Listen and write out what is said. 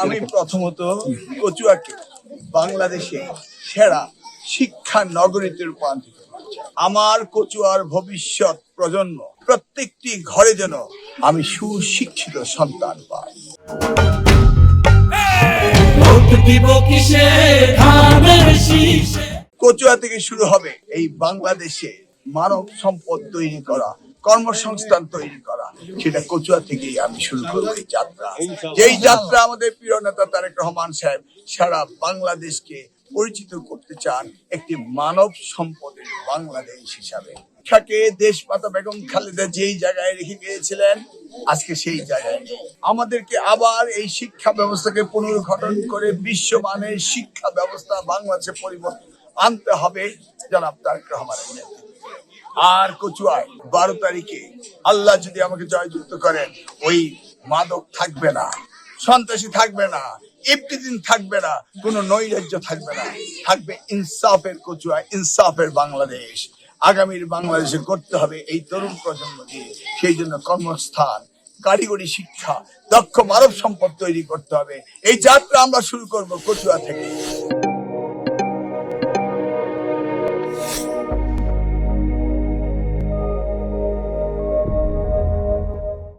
আমি প্রথমত কচুয়াকে বাংলাদেশে সেরা শিক্ষা নগরীতে রূপান্তরিত করছি। আমার কচুয়ার ভবিষ্যৎ প্রজন্ম প্রত্যেকটি ঘরে যেন আমি সুশিক্ষিত সন্তান পাই। কচুয়া থেকে শুরু হবে এই বাংলাদেশে মানব সম্পদ তৈরি করা, কর্মসংস্থান তৈরি করা। সেটা কচুয়া থেকেই আমি শুরু করবো এই যাত্রা। যেই যাত্রা আমাদের প্রিয় নেতা তারেক রহমান সাহেব সারা বাংলাদেশকে পরিচিত করতে চান একটি মানব সম্পদের বাংলাদেশ হিসাবে। শিক্ষাকে দেশমাতা বেগম খালেদা যেই জায়গায় রেখে গিয়েছিলেন, আজকে সেই জায়গায় আমাদেরকে আবার এই শিক্ষা ব্যবস্থাকে পুনর্গঠন করে বিশ্বমানের শিক্ষা ব্যবস্থা বাংলাদেশে পরিবর্তন আনতে হবে জনাব তারেক রহমানের নেতৃত্বে। আর কচুয়ায় 12 তারিখে আল্লাহ যদি আমাকে জয়যুক্ত করেন, ওই মাদক থাকবে না, সন্ত্রাসী থাকবে না, ইফতিজিন থাকবে না, কোনো নৈরাজ্য থাকবে না, থাকবে ইনসাফের কচুয়া, ইনসাফের বাংলাদেশ। আগামীর বাংলাদেশে করতে হবে এই তরুণ প্রজন্ম দিয়ে। সেই জন্য কর্মস্থান, কারিগরি শিক্ষা, দক্ষ মানব সম্পদ তৈরি করতে হবে। এই যাত্রা আমরা শুরু করব কচুয়া থেকে।